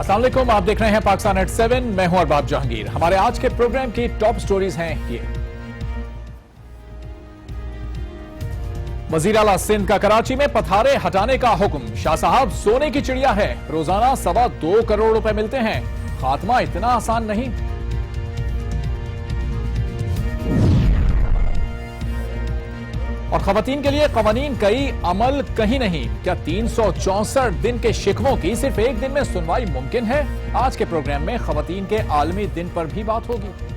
अस्सलाम वालेकुम, आप देख रहे हैं पाकिस्तान एट 7। मैं हूं अरबाब जहांगीर। हमारे आज के प्रोग्राम की टॉप स्टोरीज हैं ये। वजीर आला सिंध का कराची में पथारे हटाने का हुक्म। शाह साहब सोने की चिड़िया है, रोजाना 2.25 करोड़ रुपए मिलते हैं, खात्मा इतना आसान नहीं। और खवातीन के लिए कवानीन कई, अमल कहीं नहीं। क्या 364 दिन के शिकवों की सिर्फ एक दिन में सुनवाई मुमकिन है? आज के प्रोग्राम में खवातीन के आलमी दिन पर भी बात होगी।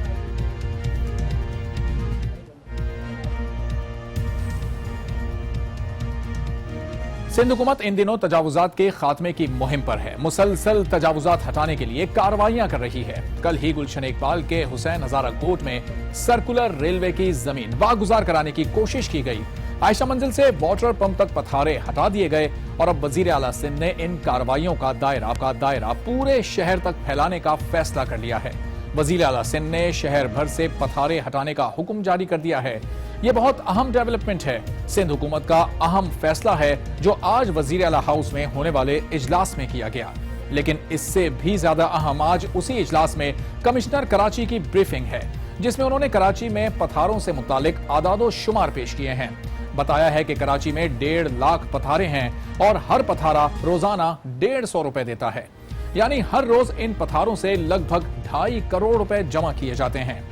सिंध हुकूमत इन दिनों तजावुजात के खात्मे की मुहिम पर है। मुसलसल तजावुजात हटाने के लिए कार्रवाइयां कर रही है। कल ही गुलशन इकबाल के हुसैन हजारा कोट में सर्कुलर रेलवे की जमीन वागुजार कराने की कोशिश की गई। आयशा मंजिल से वाटर पंप तक पथारे हटा दिए गए और अब वजीर आला सिंध ने इन कार्रवाइयों का दायरा पूरे शहर तक फैलाने का फैसला कर लिया है। वजीर आला सिंध ने शहर भर से पथारे हटाने का हुक्म जारी कर दिया है। यह बहुत अहम डेवलपमेंट है। सिंध हुकूमत का अहम फैसला है जो आज वजीर आला हाउस में होने वाले इजलास में किया गया। लेकिन इससे भी ज्यादा अहम आज उसी इजलास में कमिश्नर कराची की ब्रीफिंग है, जिसमें उन्होंने कराची में पथारों से मुतालिक आदादो शुमार पेश किए हैं। बताया है कि कराची में 1.5 लाख पथारे हैं और हर पथारा रोजाना 150 रुपए देता है, यानी हर रोज इन पथारों से लगभग 2.5 करोड़ रुपए जमा किए जाते हैं।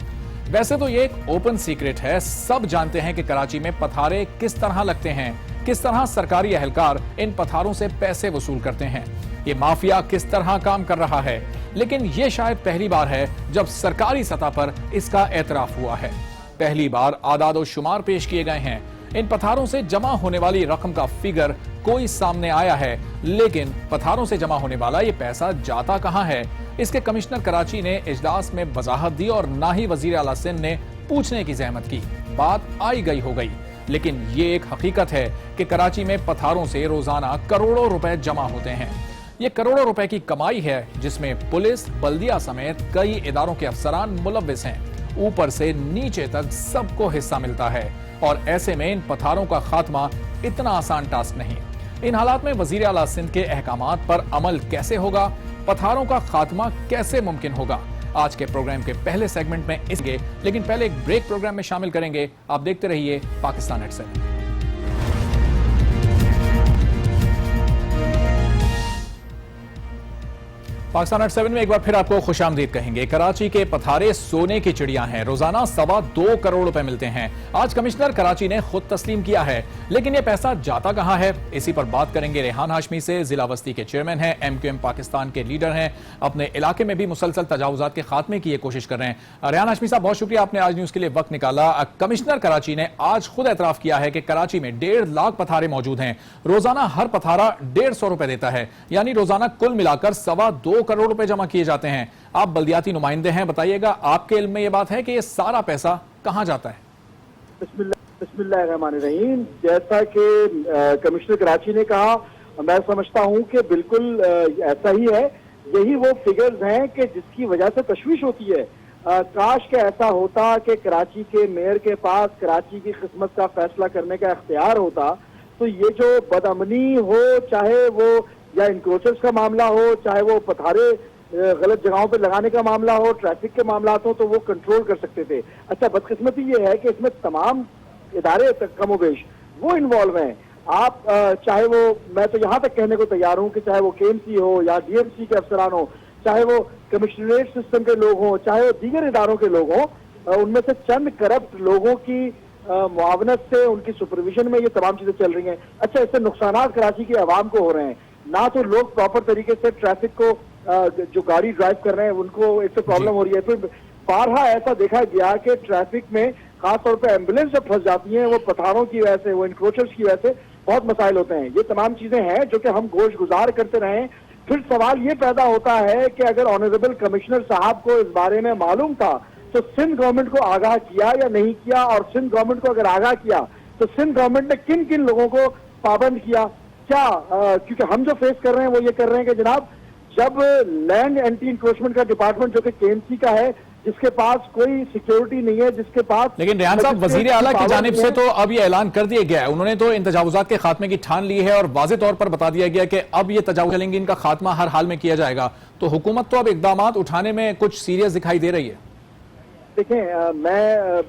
वैसे तो ये एक ओपन सीक्रेट है, सब जानते हैं कि कराची में पथारे किस तरह लगते हैं, किस तरह सरकारी अहलकार इन पथारों से पैसे वसूल करते हैं, ये माफिया किस तरह काम कर रहा है। लेकिन ये शायद पहली बार है जब सरकारी सतह पर इसका एतराफ हुआ है। पहली बार आदाद और शुमार पेश किए गए हैं। इन पथारों से जमा होने वाली रकम का फिगर कोई सामने आया है, लेकिन पथारों से जमा होने वाला ये पैसा जाता कहां है, इसके कमिश्नर कराची ने इजलास में वजाहत दी और ना ही वजीर आला सिंध ने पूछने की जहमत की। बात आई गई हो गई, लेकिन ये एक हकीकत है कि कराची में पथारों से रोजाना करोड़ों रुपए जमा होते हैं। ये करोड़ों रुपए की कमाई है, जिसमें पुलिस, बल्दिया समेत कई इदारों के अफसरान मुलव्विस हैं। ऊपर से नीचे तक सबको हिस्सा मिलता है और ऐसे में इन पथारों का खात्मा इतना आसान टास्क नहीं। इन हालात में वजीर आला सिंध के अहकामात पर अमल कैसे होगा, पथारों का खात्मा कैसे मुमकिन होगा, आज के प्रोग्राम के पहले सेगमेंट में इसके, लेकिन पहले एक ब्रेक प्रोग्राम में शामिल करेंगे। आप देखते रहिए पाकिस्तान एट 7। पाकिस्तान एट 7 में एक बार फिर आपको खुशामदीद कहेंगे। कराची के पथारे सोने की चिड़िया हैं, रोजाना 2.25 करोड़ रुपए मिलते हैं। आज कमिश्नर कराची ने खुद तस्लीम किया है, लेकिन यह पैसा जाता कहां है, इसी पर बात करेंगे रेहान हाशमी से। जिला वस्ती के चेयरमैन हैं, MQM पाकिस्तान के लीडर हैं, अपने इलाके में भी मुसलसल तजावुजात के खात्मे की कोशिश कर रहे हैं। रेहान हाशमी साहब, बहुत शुक्रिया, आपने आज न्यूज के लिए वक्त निकाला। कमिश्नर कराची ने आज खुद एतराफ किया है कि कराची में 1.5 लाख पथारे मौजूद हैं, रोजाना हर पथारा 150 रुपए देता है, यानी रोजाना कुल मिलाकर 2.25 करोड़ रुपए जमा किए जाते हैं। आप बल्दियाती नुमाइंदे हैं, बताइएगा आपके इल्म में यह बात है कि यह सारा पैसा कहां जाता है? बिस्मिल्लाहिर्रहमानिर्रहीम। जैसा कि कमिश्नर कराची ने कहा, मैं समझता हूं कि बिल्कुल ऐसा ही है। यही वो फिगर्स हैं कि जिसकी वजह से तशवीश होती है। काश के ऐसा होता कि कराची के मेयर के पास कराची की किस्मत का फैसला करने का इख्तियार होता, तो ये जो बदअमनी हो, चाहे वो या इंक्रोचर्स का मामला हो, चाहे वो पथारे गलत जगहों पे लगाने का मामला हो, ट्रैफिक के मामला हो, तो वो कंट्रोल कर सकते थे। अच्छा, बदकिस्मती ये है कि इसमें तमाम इदारे कमोबेश वो इन्वॉल्व हैं। आप चाहे वो, मैं तो यहाँ तक कहने को तैयार हूँ कि चाहे वो KMC हो या DMC के अफसरान हो, चाहे वो कमिश्नरेट सिस्टम के लोग हों, चाहे वो दीगर इदारों के लोग हों, उनमें से चंद करप्ट लोगों की मुआवनत से, उनकी सुपरविजन में ये तमाम चीजें चल रही हैं। अच्छा, इससे नुकसान कराची के अवाम को हो रहे हैं। ना तो लोग प्रॉपर तरीके से ट्रैफिक को, जो गाड़ी ड्राइव कर रहे हैं उनको एक तो प्रॉब्लम हो रही है। फिर बारहा ऐसा देखा गया कि ट्रैफिक में खासतौर पर एम्बुलेंस जब फंस जाती हैं, वो पथारों की वजह से, वो इंक्रोचर्स की वजह से बहुत मसाइल होते हैं। ये तमाम चीजें हैं जो कि हम गोश गुजार करते रहें। फिर सवाल ये पैदा होता है कि अगर ऑनरेबल कमिश्नर साहब को इस बारे में मालूम था तो सिंध गवर्नमेंट को आगाह किया या नहीं किया, और सिंध गवर्नमेंट को अगर आगाह किया तो सिंध गवर्नमेंट ने किन किन लोगों को पाबंद किया, क्या? क्योंकि हम जो फेस कर रहे हैं वो ये कर रहे हैं कि जनाब, जब लैंड एंटी इंक्रोचमेंट का डिपार्टमेंट जो कि KMC का है, जिसके पास कोई सिक्योरिटी नहीं है, जिसके पास। लेकिन रेहान साहब, वजीर आला की जानिब से तो अब ये ऐलान कर दिया गया है, उन्होंने तो इन तजावुजात के खात्मे की ठान ली है और वाज़ेह तौर पर बता दिया गया कि अब ये तजावुज चलेंगे, इनका खात्मा हर हाल में किया जाएगा। तो हुकूमत तो अब इकदाम उठाने में कुछ सीरियस दिखाई दे रही है। देखें, मैं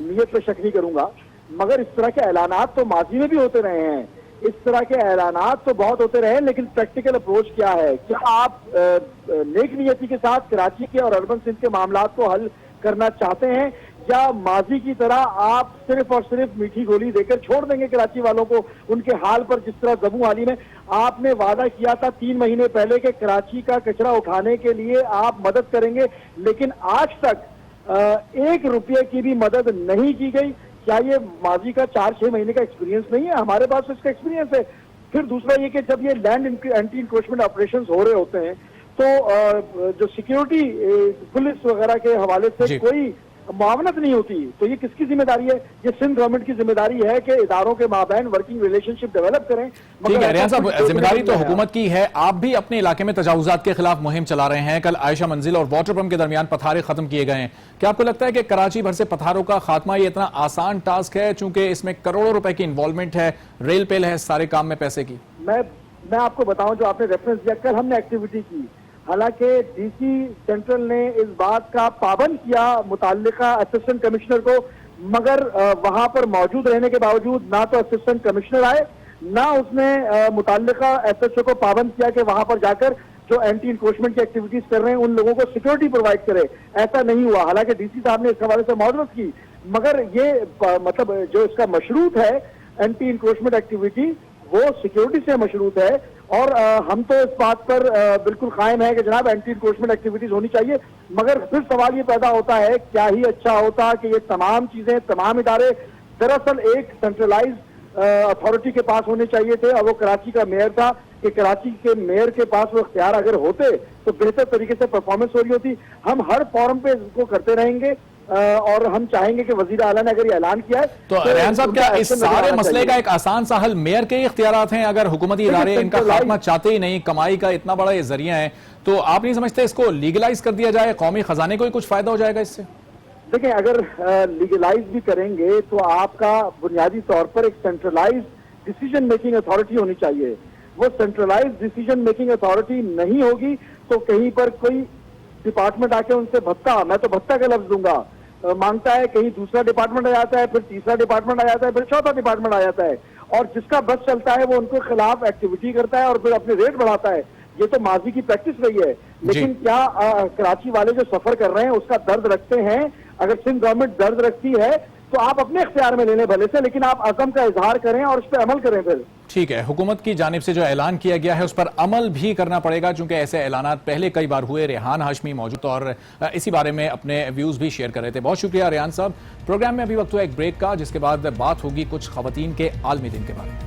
नीयत पे शक नहीं करूंगा, मगर इस तरह के ऐलानात तो माजी में भी होते रहे हैं, इस तरह के ऐलानात तो बहुत होते रहे, लेकिन प्रैक्टिकल अप्रोच क्या है? क्या आप नेक नियति के साथ कराची के और अर्बन सिंध के मामलात को हल करना चाहते हैं, या माजी की तरह आप सिर्फ और सिर्फ मीठी गोली देकर छोड़ देंगे कराची वालों को उनके हाल पर? जिस तरह जम्मू हाली में आपने वादा किया था 3 महीने पहले कि कराची का कचरा उठाने के लिए आप मदद करेंगे, लेकिन आज तक 1 रुपये की भी मदद नहीं की गई। क्या ये माजी का 4-6 महीने का एक्सपीरियंस नहीं है? हमारे पास इसका एक्सपीरियंस है। फिर दूसरा ये कि जब ये लैंड एंटी इंक्रोचमेंट ऑपरेशंस हो रहे होते हैं तो जो सिक्योरिटी पुलिस वगैरह के हवाले से कोई मुआवनत नहीं होती, तो ये किसकी जिम्मेदारी है? ये सिंध गवर्नमेंट की जिम्मेदारी है कि इदारों के माबैन वर्किंग रिलेशनशिप डेवलप करें। ठीक है रेहान साहब, जिम्मेदारी तो हुकूमत की है, आप भी अपने इलाके में तजावुजात के खिलाफ मुहिम चला रहे हैं। कल आयशा मंजिल और वाटर पंप के दरमियान पथारे खत्म किए गए हैं। क्या आपको लगता है कि कराची भर से पथारों का खात्मा ये इतना आसान टास्क है, चूंकि इसमें करोड़ों रुपए की इन्वॉल्वमेंट है, रेल पेल है सारे काम में पैसे की? मैं आपको बताऊं, जो आपने रेफरेंस दिया, कल हमने एक्टिविटी की, हालांकि डीसी सेंट्रल ने इस बात का पाबंद किया मुताल्लिका असिस्टेंट कमिश्नर को, मगर वहां पर मौजूद रहने के बावजूद ना तो असिस्टेंट कमिश्नर आए, ना उसने मुताल्लिका एसएचओ को पाबंद किया कि वहां पर जाकर जो एंटी इंक्रोचमेंट की एक्टिविटीज कर रहे हैं उन लोगों को सिक्योरिटी प्रोवाइड करे। ऐसा नहीं हुआ। हालांकि डीसी साहब ने इस हवाले से मौजूद की, मगर ये मतलब जो इसका मशरूत है एंटी इंक्रोचमेंट एक्टिविटी, वो सिक्योरिटी से मशरूत है। और हम तो इस बात पर बिल्कुल कायम है कि जनाब एंटी इंक्रोचमेंट एक्टिविटीज होनी चाहिए, मगर फिर सवाल ये पैदा होता है, क्या ही अच्छा होता कि ये तमाम चीजें, तमाम इदारे दरअसल एक सेंट्रलाइज अथॉरिटी के पास होने चाहिए थे, और वो कराची का मेयर था, कि कराची के मेयर के पास वो इख्तियार अगर होते तो बेहतर तरीके से परफॉर्मेंस हो रही होती। हम हर फॉरम पे इसको करते रहेंगे और हम चाहेंगे कि वजीर आला ने अगर ये ऐलान किया है तो रेहान साहब, क्या इस सारे मसले का एक आसान सा हल मेयर के इख्तियारात हैं? अगर हुकूमती इदारे इनका खात्मा चाहते ही नहीं, कमाई का इतना बड़ा ये जरिया है, तो आप नहीं समझते इसको लीगलाइज कर दिया जाए, कौमी खजाने को ही कुछ फायदा हो जाएगा इससे? देखिए, अगर लीगलाइज भी करेंगे तो आपका बुनियादी तौर पर एक सेंट्रलाइज डिसीजन मेकिंग अथॉरिटी होनी चाहिए। वो सेंट्रलाइज डिसीजन मेकिंग अथॉरिटी नहीं होगी तो कहीं पर कोई डिपार्टमेंट आके उनसे भत्ता, मैं तो भत्ता का लफ्ज दूंगा, मांगता है, कहीं दूसरा डिपार्टमेंट आ जाता है, फिर तीसरा डिपार्टमेंट आ जाता है, फिर चौथा डिपार्टमेंट आ जाता है, और जिसका बस चलता है वो उनके खिलाफ एक्टिविटी करता है और फिर अपने रेट बढ़ाता है। ये तो माजी की प्रैक्टिस रही है। लेकिन क्या कराची वाले जो सफर कर रहे हैं उसका दर्द रखते हैं? अगर सिंध गवर्नमेंट दर्द रखती है तो आप अपने इख्तियार में ले लें भले से, लेकिन आप अज़म का इजहार करें और उस पर अमल करें। फिर ठीक है, हुकूमत की जानिब से जो ऐलान किया गया है उस पर अमल भी करना पड़ेगा, क्योंकि ऐसे ऐलानात पहले कई बार हुए। रेहान हाशमी मौजूद और इसी बारे में अपने व्यूज भी शेयर कर रहे थे। बहुत शुक्रिया रेहान साहब। प्रोग्राम में अभी वक्त हुआ एक ब्रेक का, जिसके बाद बात होगी कुछ खवातीन के आलमी दिन के बारे में।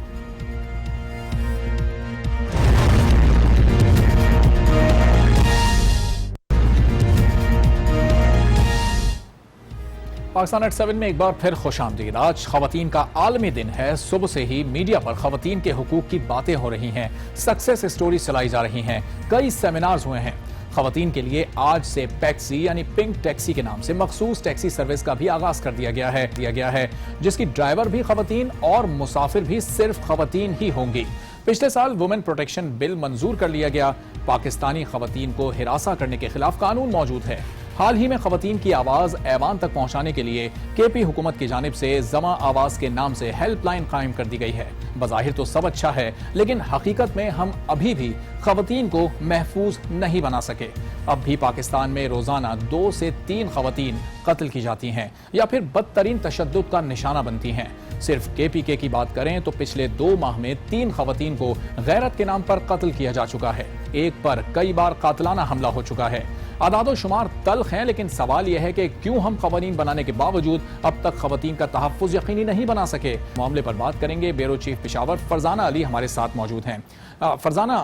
पाकिस्तान एट 7 में एक बार फिर खुशामदीद। आज खवातीन का आलमी दिन है। सुबह से ही मीडिया पर खवातीन के हुकूक की बातें हो रही हैं, सक्सेस स्टोरी चलाई जा रही हैं, कई सेमिनार्स हुए हैं। खवातीन के लिए आज से पैक्सी यानी पिंक टैक्सी के नाम से मखसूस टैक्सी सर्विस का भी आगाज कर दिया गया है, जिसकी ड्राइवर भी खवातीन और मुसाफिर भी सिर्फ खवातीन ही होंगी। पिछले साल वुमेन प्रोटेक्शन बिल मंजूर कर लिया गया। पाकिस्तानी खवातीन को हिरासा करने के खिलाफ कानून मौजूद है। हाल ही में खवातीन की आवाज ऐवान तक पहुंचाने के लिए केपी हुकूमत की जानिब से जमा आवाज के नाम से हेल्पलाइन कायम कर दी गई है। बज़ाहिर तो सब अच्छा है, लेकिन हकीकत में हम अभी भी खवातीन को महफूज नहीं बना सके। अब भी पाकिस्तान में रोजाना 2 से 3 खवातीन कत्ल की जाती हैं या फिर बदतरीन तशद्दुद का निशाना बनती हैं। सिर्फ केपीके की बात करें तो पिछले 2 माह में 3 खवातीन को गैरत के नाम पर कत्ल किया जा चुका है। एक पर कई बार कातलाना हमला हो चुका है। आदादो शुमार तल्ख हैं, लेकिन सवाल यह है कि क्यों हम कवानीन बनाने के बावजूद अब तक खवातीन का तहफ़्फ़ुज़ यकीनी नहीं बना सके। मामले पर बात करेंगे। ब्यूरो चीफ पेशावर फरजाना अली हमारे साथ मौजूद हैं। फरजाना,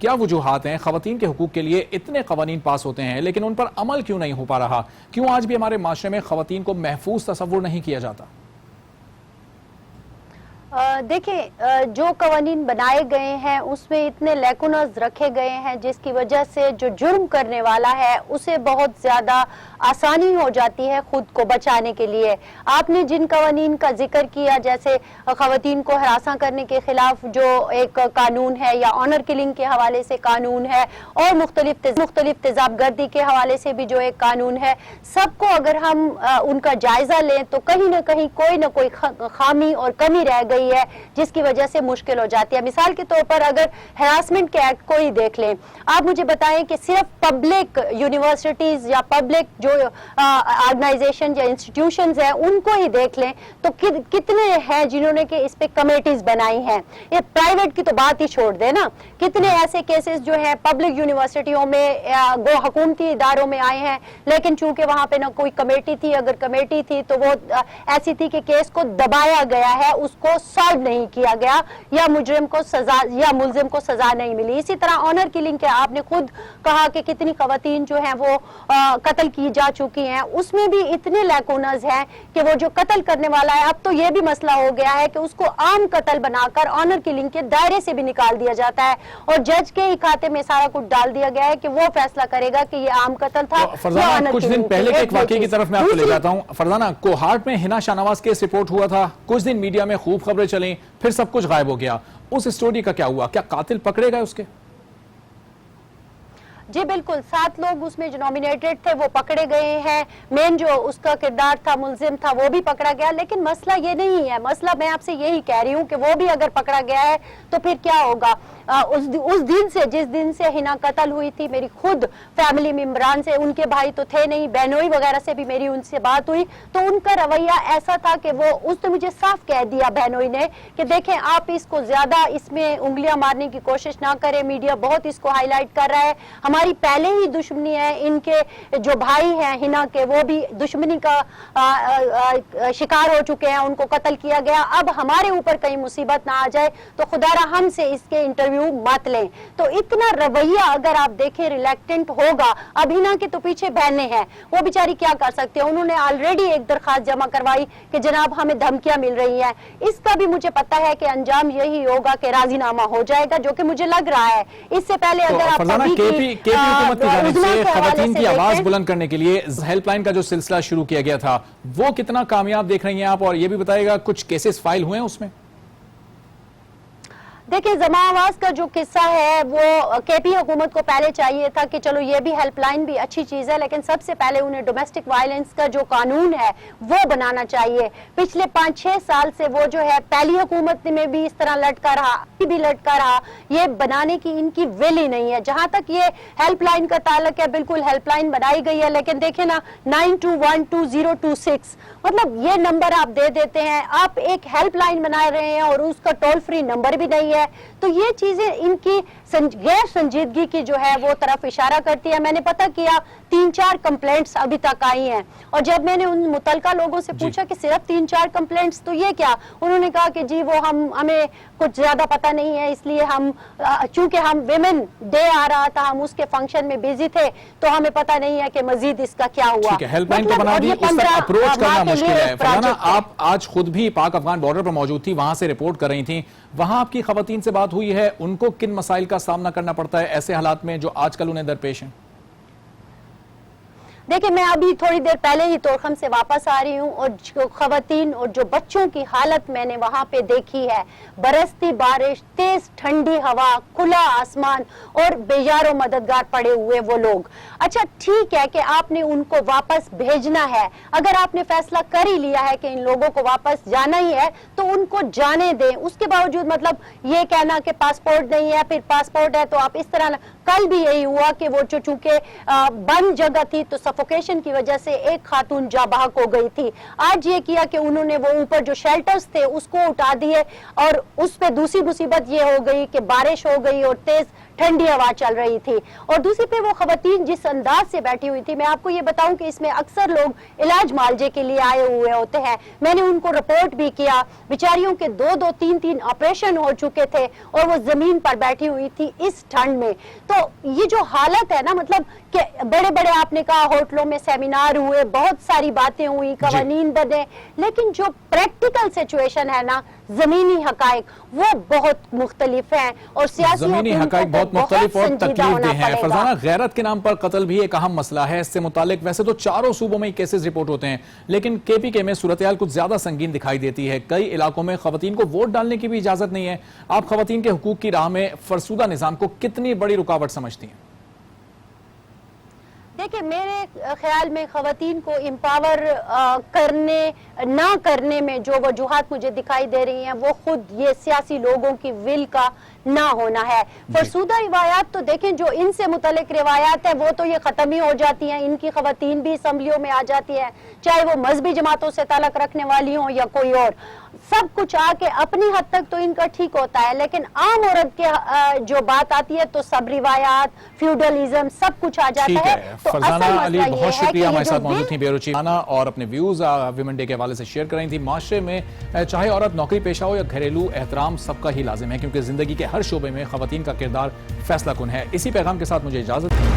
क्या वजूहात हैं? खवातीन के हुकूक के लिए इतने कवानीन पास होते हैं, लेकिन उन पर अमल क्यों नहीं हो पा रहा? क्यों आज भी हमारे माशरे में खवातीन को महफूज तसव्वुर नहीं किया जाता? देखिए, जो कवानीन बनाए गए हैं उसमें इतने लैकुनस रखे गए हैं जिसकी वजह से जो जुर्म करने वाला है उसे बहुत ज्यादा आसानी हो जाती है खुद को बचाने के लिए। आपने जिन कवानीन का जिक्र किया, जैसे खवातीन को हरासा करने के खिलाफ जो एक कानून है, या ऑनर किलिंग के हवाले से कानून है, और मुख्तलिफ तेजाबगर्दी के हवाले से भी जो एक कानून है, सबको अगर हम उनका जायजा लें तो कहीं ना कहीं कोई ना कोई खामी और कमी रह गई है जिसकी वजह से मुश्किल हो जाती है। मिसाल के तौर पर अगर हरासमेंट के एक्ट को ही देख लें, आप मुझे बताएं कि सिर्फ पब्लिक यूनिवर्सिटीज या पब्लिक जो ऑर्गेनाइजेशन या इंस्टीट्यूशंस हैं उनको ही देख लें तो कितने हैं जिन्होंने कि इस पे कमेटीज बनाई हैं। ये प्राइवेट की तो बात ही छोड़ दें ना, कितने ऐसे केसेस जो है पब्लिक यूनिवर्सिटियों में गो हुकूमती इदारों में आए हैं, लेकिन चूंकि वहां पे ना कोई कमेटी थी, अगर कमेटी थी तो वो ऐसी थी कि केस को दबाया गया है, उसको सॉल्व नहीं किया गया, या मुजरिम को सजा या मुलजिम को सजा नहीं मिली। इसी तरह ऑनर किलिंग के आपने खुद कहा कि कितनी खवातीन जो हैं वो कत्ल की जा चुकी हैं, उसमें भी इतने लैकूनस हैं कि वो जो कत्ल करने वाला है, अब तो ये भी मसला हो गया है कि उसको आम कत्ल बनाकर ऑनर किलिंग के दायरे से भी निकाल दिया जाता है, और जज के ही खाते में सारा कुछ डाल दिया गया है कि वो फैसला करेगा कि ये आम कत्ल था। तो फरजाना, कुछ दिन पहले के एक वाकये की तरफ मैं आपको ले जाता हूं। फरजाना, कोहाट में हिना शाहनवाज केस रिपोर्ट हुआ था, कुछ दिन मीडिया में खूब खबरें चली, फिर सब कुछ गायब हो गया। उस स्टोरी का क्या हुआ? क्या कातिल पकड़े गए उसके? जी बिल्कुल, 7 लोग उसमें जो नॉमिनेटेड थे वो पकड़े गए हैं। मेन जो उसका किरदार था, मुलजिम था, वो भी पकड़ा गया। लेकिन मसला ये नहीं है, मसला मैं आपसे यही कह रही हूँ कि वो भी अगर पकड़ा गया है तो फिर क्या होगा। उस दिन से, जिस दिन से हिना कत्ल हुई थी, मेरी खुद फैमिली मेंबरान से, उनके भाई तो थे नहीं, बहनोई वगैरह से भी मेरी उनसे बात हुई, तो उनका रवैया ऐसा था कि वो उसने मुझे साफ कह दिया बहनोई ने कि देखें आप इसको ज्यादा इसमें उंगलियां मारने की कोशिश ना करें, मीडिया बहुत इसको हाईलाइट कर रहा है, हमारी पहले ही दुश्मनी है, इनके जो भाई हैं हिना के वो भी दुश्मनी का शिकार हो चुके हैं, उनको कत्ल किया गया, अब हमारे ऊपर कहीं मुसीबत ना आ जाए तो खुदारा हमसे इसके इंटरव्यू मत लें। तो इतना रवैया अगर आप देखें रिलैक्टेंट होगा। अब हिना के तो पीछे बहने हैं, वो बेचारी क्या कर सकते हैं, उन्होंने ऑलरेडी एक दरखास्त जमा करवाई कि जनाब हमें धमकियां मिल रही हैं। इसका भी मुझे पता है कि अंजाम यही होगा कि राजीनामा हो जाएगा, जो कि मुझे लग रहा है। इससे पहले अगर आप केपी हुकूमत की जानिब से खवातीन की आवाज बुलंद करने के लिए हेल्पलाइन का जो सिलसिला शुरू किया गया था, वो कितना कामयाब देख रही हैं आप? और ये भी बताइएगा कुछ केसेस फाइल हुए हैं उसमें? देखिए, जमा आवाज का जो किस्सा है वो केपी हुकूमत को पहले चाहिए था कि चलो ये भी हेल्पलाइन भी अच्छी चीज है, लेकिन सबसे पहले उन्हें डोमेस्टिक वायलेंस का जो कानून है वो बनाना चाहिए। पिछले 5-6 साल से वो जो है पहली हुकूमत में भी इस तरह लटका रहा, ये बनाने की इनकी विल ही नहीं है। जहां तक ये हेल्पलाइन का ताल्लुक है, बिल्कुल हेल्पलाइन बनाई गई है, लेकिन देखे ना 92122026 मतलब ये नंबर आप दे देते हैं, आप एक हेल्पलाइन बना रहे हैं और उसका टोल फ्री नंबर भी नहीं है। तो ये चीजें इनकी गैर संजीदगी की जो है वो तरफ इशारा करती है। मैंने पता किया 3-4 कंप्लेंट्स अभी तक आई हैं, और जब मैंने उन मुतलका लोगों से पूछा कि सिर्फ 3-4 कंप्लेंट्स, तो ये क्या, उन्होंने कहा कि जी वो हमें कुछ ज्यादा पता नहीं है, इसलिए हम चूंकि हम विमेन डे आ रहा था, हम उसके फंक्शन में बिजी थे, तो हमें पता नहीं है कि मजीद इसका क्या हुआ। हेल्पलाइन तो बना दी, उस तक अप्रोच करना मुश्किल है। फरजाना, आप आज खुद भी पाक अफगान बॉर्डर पर मौजूद थी, वहां से रिपोर्ट कर रही थी, वहां आपकी खवातीन से बात हुई है, उनको किन मसाइल का सामना करना पड़ता है ऐसे हालात में जो आजकल उन्हें दरपेश हैं? देखिए, मैं अभी थोड़ी देर पहले ही तोरखम से वापस आ रही हूँ, और जो खवातीन और जो बच्चों की हालत मैंने वहां पे देखी है, बरसती बारिश, तेज ठंडी हवा, खुला आसमान और बेयारो मददगार पड़े हुए वो लोग। अच्छा ठीक है कि आपने उनको वापस भेजना है, अगर आपने फैसला कर ही लिया है कि इन लोगों को वापस जाना ही है तो उनको जाने दें। उसके बावजूद मतलब ये कहना कि पासपोर्ट नहीं है, फिर पासपोर्ट है तो आप इस तरह, कल भी यही हुआ कि वो जो चूंकि बंद जगह थी तो सफोकेशन की वजह से एक खातून जाबाक हो गई थी। आज ये किया कि उन्होंने वो ऊपर जो शेल्टर्स थे उसको उठा दिए, और उस पे दूसरी मुसीबत ये हो गई कि बारिश हो गई और तेज ठंडी हवा चल रही थी, और दूसरी पे वो खवातीन जिस अंदाज से बैठी हुई थी, मैं आपको ये बताऊं कि इसमें अक्सर लोग इलाज मालजे के लिए आए हुए होते हैं। मैंने उनको रिपोर्ट भी किया, बेचारियों के 2-2, 3-3 ऑपरेशन हो चुके थे और वो जमीन पर बैठी हुई थी इस ठंड में। तो ये जो हालत है ना, मतलब कि बड़े बड़े आपने कहा होटलों में सेमिनार हुए, बहुत सारी बातें हुई, कवानीन बने, लेकिन जो प्रैक्टिकल सिचुएशन है ना, जमीनी हकायक वो बहुत मुख्तलिफ हैं और सियासी जमीनी हकायक बहुत मुख्तलिफ और तकलीफदेह हैं। फरजाना, गैरत के नाम पर कत्ल भी एक अहम मसला है। इससे मुतालिक वैसे तो चारों सूबों में केसेस रिपोर्ट होते हैं, लेकिन केपीके में सूरत-ए-हाल कुछ ज्यादा संगीन दिखाई देती है। कई इलाकों में खवातीन को वोट डालने की भी इजाजत नहीं है। आप खवातीन के हुकूक की राह में फरसूदा निजाम को कितनी बड़ी रुकावट समझती हैं? देखिए, मेरे ख्याल में खवातीन को एम्पावर करने ना करने में जो वजूहात मुझे दिखाई दे रही हैं वो खुद ये सियासी लोगों की विल का ना होना है। फरसूदा रिवायात तो देखें, जो इनसे मुतल्लिक रिवायात है वो तो ये खत्म ही हो जाती हैं। इनकी खवातीन भी असम्बलियों में आ जाती है, चाहे वो मजहबी जमातों से ताल्लुक रखने वाली हों या कोई और। सब कुछ आके अपनी हद तक तो इनका ठीक होता है, लेकिन आम औरत के जो बात आती है तो सब रिवायात, फ्यूडलिज्म, सब कुछ आ जाता है। तो फरजाना अली, बहुत शुक्रिया, हमारे साथ मौजूद थी ब्यूरो चीफ और अपने व्यूज विमेन डे के हवाले से शेयर कर रही थी। माशरे में चाहे औरत नौकरी पेशा हो या घरेलू एहतराम सबका ही लाजिम है, क्योंकि जिंदगी के हर शोबे में खवातीन का किरदार फैसला कुन है। इसी पैगाम के साथ मुझे इजाजत।